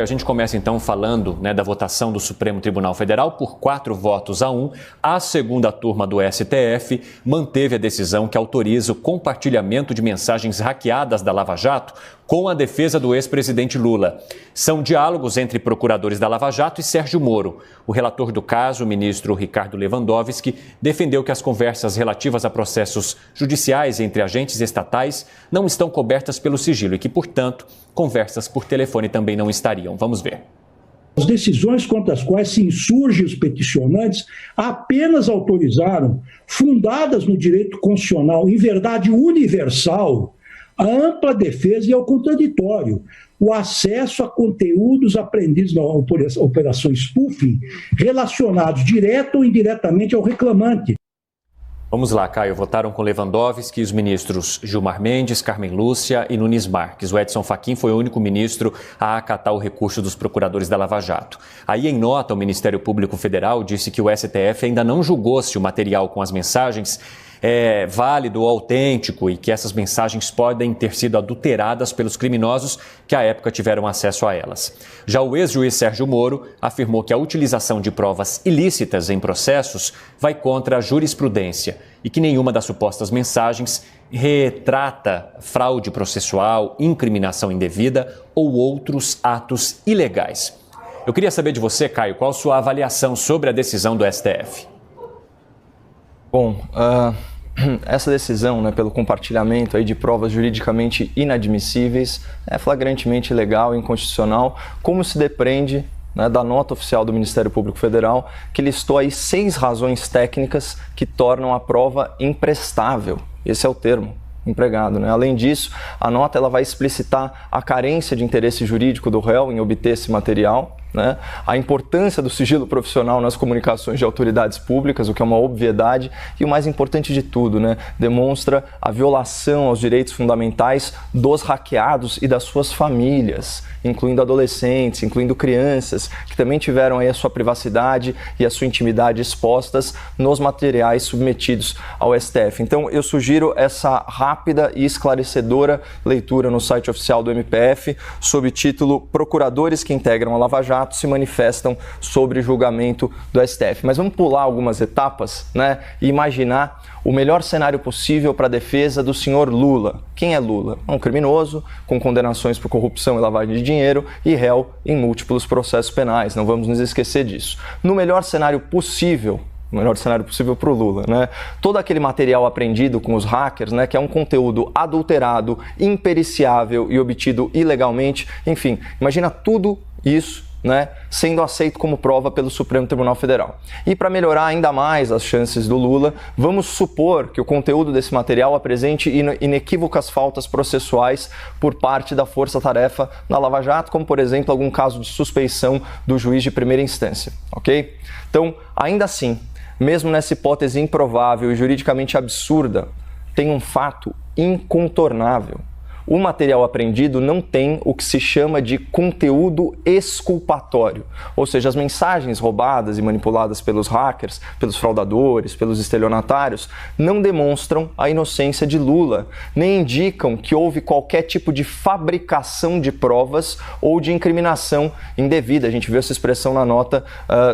A gente começa então falando da votação do Supremo Tribunal Federal. Por 4 votos a 1, a segunda turma do STF manteve a decisão que autoriza o compartilhamento de mensagens hackeadas da Lava Jato com a defesa do ex-presidente Lula. São diálogos entre procuradores da Lava Jato e Sérgio Moro. O relator do caso, o ministro Ricardo Lewandowski, defendeu que as conversas relativas a processos judiciais entre agentes estatais não estão cobertas pelo sigilo e que, portanto, conversas por telefone também não estariam. Vamos ver. As decisões contra as quais se insurgem os peticionantes apenas autorizaram, fundadas no direito constitucional, em verdade universal, a ampla defesa e ao contraditório, o acesso a conteúdos apreendidos na operação spoofing relacionados direto ou indiretamente ao reclamante. Vamos lá, Caio. Votaram com Lewandowski os ministros Gilmar Mendes, Carmen Lúcia e Nunes Marques. O Edson Fachin foi o único ministro a acatar o recurso dos procuradores da Lava Jato. Aí, em nota, o Ministério Público Federal disse que o STF ainda não julgou se o material com as mensagens é válido ou autêntico e que essas mensagens podem ter sido adulteradas pelos criminosos que à época tiveram acesso a elas. Já o ex-juiz Sérgio Moro afirmou que a utilização de provas ilícitas em processos vai contra a jurisprudência e que nenhuma das supostas mensagens retrata fraude processual, incriminação indevida ou outros atos ilegais. Eu queria saber de você, Caio, qual a sua avaliação sobre a decisão do STF? Bom, essa decisão, pelo compartilhamento aí de provas juridicamente inadmissíveis, é flagrantemente ilegal e inconstitucional, como se depreende da nota oficial do Ministério Público Federal, que listou aí 6 razões técnicas que tornam a prova imprestável. Esse é o termo empregado. Além disso, a nota ela vai explicitar a carência de interesse jurídico do réu em obter esse material, a importância do sigilo profissional nas comunicações de autoridades públicas, o que é uma obviedade, e o mais importante de tudo, demonstra a violação aos direitos fundamentais dos hackeados e das suas famílias, incluindo adolescentes, incluindo crianças, que também tiveram aí a sua privacidade e a sua intimidade expostas nos materiais submetidos ao STF. Então, eu sugiro essa rápida e esclarecedora leitura no site oficial do MPF, sob o título Procuradores que integram a Lava Jato se manifestam sobre julgamento do STF. Mas vamos pular algumas etapas, e imaginar o melhor cenário possível para a defesa do senhor Lula. Quem é Lula? Um criminoso com condenações por corrupção e lavagem de dinheiro e réu em múltiplos processos penais. Não vamos nos esquecer disso. No melhor cenário possível para o Lula, todo aquele material apreendido com os hackers, que é um conteúdo adulterado, impericiável e obtido ilegalmente, enfim, imagina tudo isso sendo aceito como prova pelo Supremo Tribunal Federal. E para melhorar ainda mais as chances do Lula, vamos supor que o conteúdo desse material apresente inequívocas faltas processuais por parte da força-tarefa na Lava Jato, como, por exemplo, algum caso de suspeição do juiz de primeira instância, ok? Então, ainda assim, mesmo nessa hipótese improvável e juridicamente absurda, tem um fato incontornável. O material apreendido não tem o que se chama de conteúdo exculpatório, ou seja, as mensagens roubadas e manipuladas pelos hackers, pelos fraudadores, pelos estelionatários, não demonstram a inocência de Lula, nem indicam que houve qualquer tipo de fabricação de provas ou de incriminação indevida. A gente viu essa expressão na nota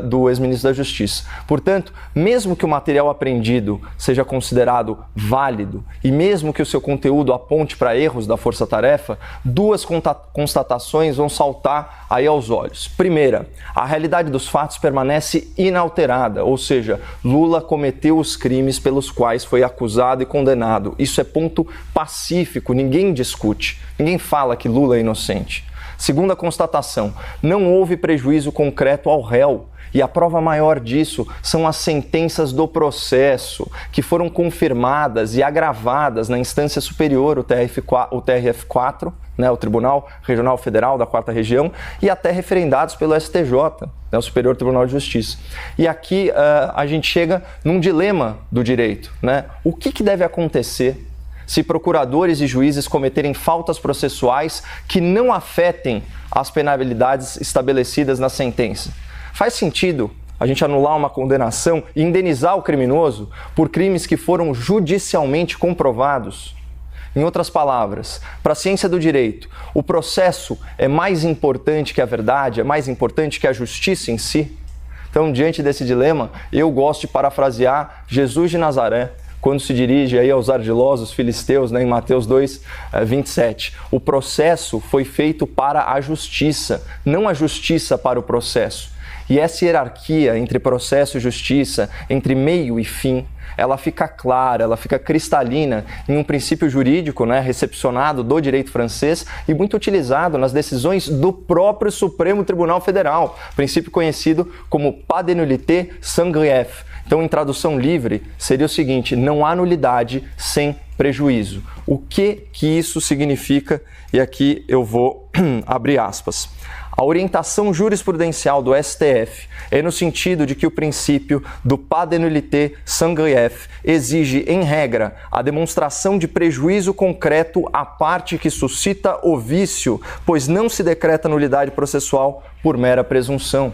do ex-ministro da Justiça. Portanto, mesmo que o material apreendido seja considerado válido e mesmo que o seu conteúdo aponte para erros da força-tarefa, 2 constatações vão saltar aí aos olhos. Primeira, a realidade dos fatos permanece inalterada, ou seja, Lula cometeu os crimes pelos quais foi acusado e condenado. Isso é ponto pacífico, ninguém discute, ninguém fala que Lula é inocente. Segunda constatação, não houve prejuízo concreto ao réu. E a prova maior disso são as sentenças do processo, que foram confirmadas e agravadas na instância superior, o TRF4, o Tribunal Regional Federal da 4ª Região, e até referendados pelo STJ, o Superior Tribunal de Justiça. E aqui a gente chega num dilema do direito. O que deve acontecer se procuradores e juízes cometerem faltas processuais que não afetem as penalidades estabelecidas na sentença? Faz sentido a gente anular uma condenação e indenizar o criminoso por crimes que foram judicialmente comprovados? Em outras palavras, para a ciência do direito, o processo é mais importante que a verdade, é mais importante que a justiça em si? Então, diante desse dilema, eu gosto de parafrasear Jesus de Nazaré, quando se dirige aí aos ardilosos filisteus, né, em Mateus 2, 27. O processo foi feito para a justiça, não a justiça para o processo. E essa hierarquia entre processo e justiça, entre meio e fim, ela fica clara, ela fica cristalina em um princípio jurídico, né, recepcionado do direito francês e muito utilizado nas decisões do próprio Supremo Tribunal Federal, princípio conhecido como pas de nullité sans grief. Então, em tradução livre, seria o seguinte: não há nulidade sem prejuízo. O que isso significa? E aqui eu vou abrir aspas. A orientação jurisprudencial do STF é no sentido de que o princípio do pas de nullité sans grief exige, em regra, a demonstração de prejuízo concreto à parte que suscita o vício, pois não se decreta nulidade processual por mera presunção.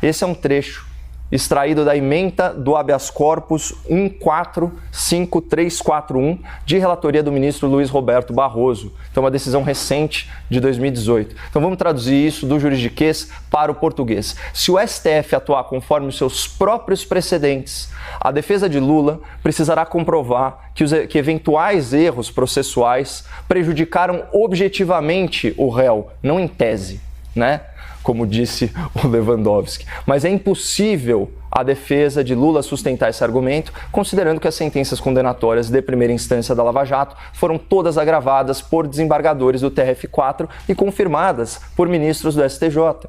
Esse é um trecho extraído da ementa do habeas corpus 145341, de relatoria do ministro Luiz Roberto Barroso. Então, uma decisão recente de 2018. Então, vamos traduzir isso do juridiquês para o português. Se o STF atuar conforme os seus próprios precedentes, a defesa de Lula precisará comprovar que eventuais erros processuais prejudicaram objetivamente o réu, não em tese, né? Como disse o Lewandowski. Mas é impossível a defesa de Lula sustentar esse argumento, considerando que as sentenças condenatórias de primeira instância da Lava Jato foram todas agravadas por desembargadores do TRF4 e confirmadas por ministros do STJ.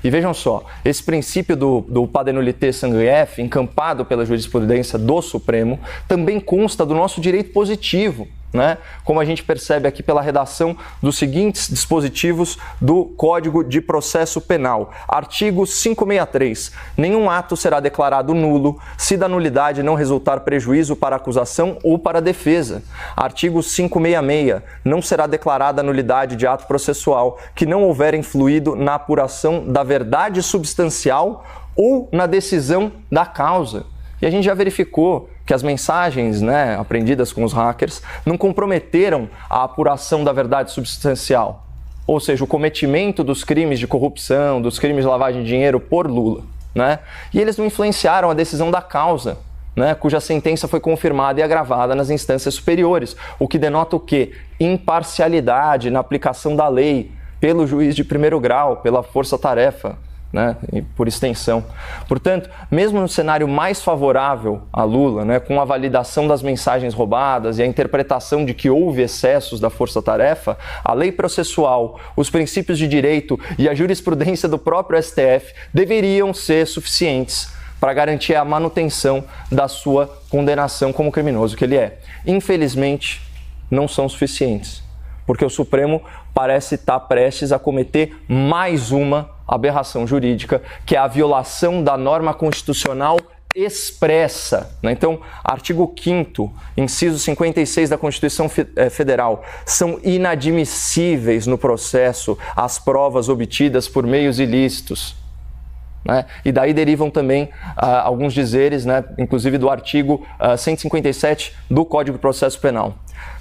E vejam só, esse princípio do pas de nullité sans grief, encampado pela jurisprudência do Supremo, também consta do nosso direito positivo, como a gente percebe aqui pela redação dos seguintes dispositivos do Código de Processo Penal. Artigo 563. Nenhum ato será declarado nulo se da nulidade não resultar prejuízo para a acusação ou para a defesa. Artigo 566. Não será declarada nulidade de ato processual que não houver influído na apuração da verdade substancial ou na decisão da causa. E a gente já verificou que as mensagens aprendidas com os hackers não comprometeram a apuração da verdade substancial, ou seja, o cometimento dos crimes de corrupção, dos crimes de lavagem de dinheiro por Lula. E eles não influenciaram a decisão da causa, cuja sentença foi confirmada e agravada nas instâncias superiores, o que denota o quê? Imparcialidade na aplicação da lei pelo juiz de primeiro grau, pela força-tarefa, e por extensão. Portanto, mesmo no cenário mais favorável a Lula, com a validação das mensagens roubadas e a interpretação de que houve excessos da força-tarefa, a lei processual, os princípios de direito e a jurisprudência do próprio STF deveriam ser suficientes para garantir a manutenção da sua condenação como criminoso que ele é. Infelizmente, não são suficientes, porque o Supremo parece estar prestes a cometer mais uma aberração jurídica, que é a violação da norma constitucional expressa. Então, artigo 5º, inciso 56 da Constituição Federal, são inadmissíveis no processo as provas obtidas por meios ilícitos. E daí derivam também alguns dizeres, inclusive do artigo 157 do Código de Processo Penal.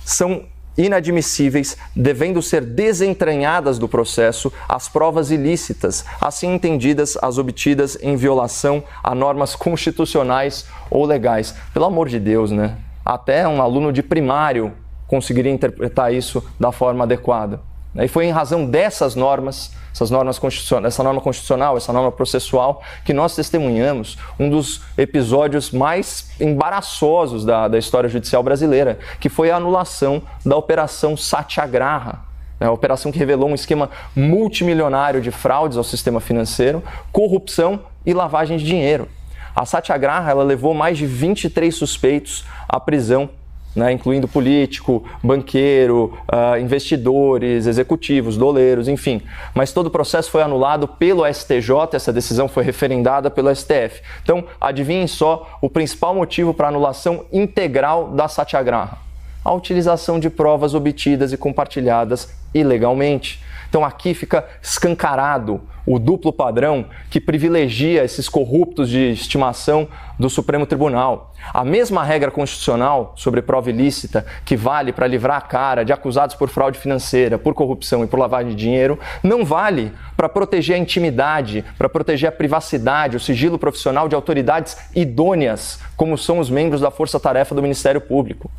São inadmissíveis, devendo ser desentranhadas do processo as provas ilícitas, assim entendidas as obtidas em violação a normas constitucionais ou legais. Pelo amor de Deus, até um aluno de primário conseguiria interpretar isso da forma adequada. E foi em razão dessas normas, essa norma constitucional, essa norma processual, que nós testemunhamos um dos episódios mais embaraçosos da história judicial brasileira, que foi a anulação da Operação Satyagraha, a operação que revelou um esquema multimilionário de fraudes ao sistema financeiro, corrupção e lavagem de dinheiro. A Satyagraha levou mais de 23 suspeitos à prisão, incluindo político, banqueiro, investidores, executivos, doleiros, enfim. Mas todo o processo foi anulado pelo STJ, essa decisão foi referendada pelo STF. Então, adivinhem só o principal motivo para a anulação integral da Satyagraha: a utilização de provas obtidas e compartilhadas ilegalmente. Então aqui fica escancarado o duplo padrão que privilegia esses corruptos de estimação do Supremo Tribunal. A mesma regra constitucional sobre prova ilícita que vale para livrar a cara de acusados por fraude financeira, por corrupção e por lavagem de dinheiro, não vale para proteger a intimidade, para proteger a privacidade, o sigilo profissional de autoridades idôneas, como são os membros da força-tarefa do Ministério Público.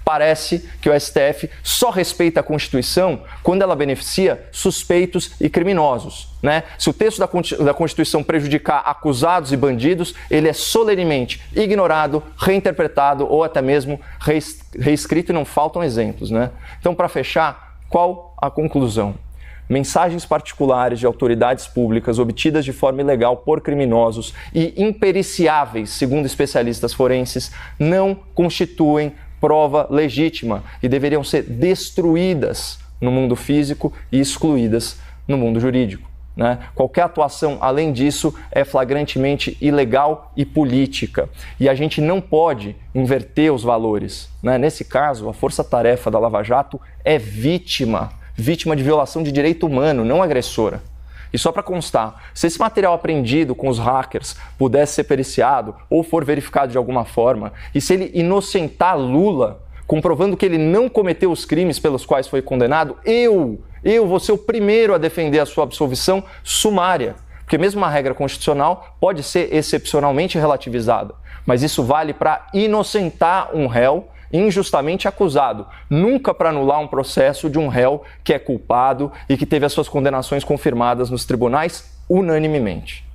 Parece que o STF só respeita a Constituição quando ela beneficia suspeitos e criminosos. Se o texto da Constituição prejudicar acusados e bandidos, ele é solenemente ignorado, reinterpretado ou até mesmo reescrito, e não faltam exemplos. Então, para fechar, qual a conclusão? Mensagens particulares de autoridades públicas obtidas de forma ilegal por criminosos e impericiáveis, segundo especialistas forenses, não constituem prova legítima e deveriam ser destruídas no mundo físico e excluídas no mundo jurídico. Qualquer atuação além disso é flagrantemente ilegal e política. E a gente não pode inverter os valores. Nesse caso, a força-tarefa da Lava Jato é vítima de violação de direito humano, não agressora. E só para constar, se esse material apreendido com os hackers pudesse ser periciado ou for verificado de alguma forma, e se ele inocentar Lula, comprovando que ele não cometeu os crimes pelos quais foi condenado, eu vou ser o primeiro a defender a sua absolvição sumária. Porque mesmo uma regra constitucional pode ser excepcionalmente relativizada, mas isso vale para inocentar um réu injustamente acusado, nunca para anular um processo de um réu que é culpado e que teve as suas condenações confirmadas nos tribunais unanimemente.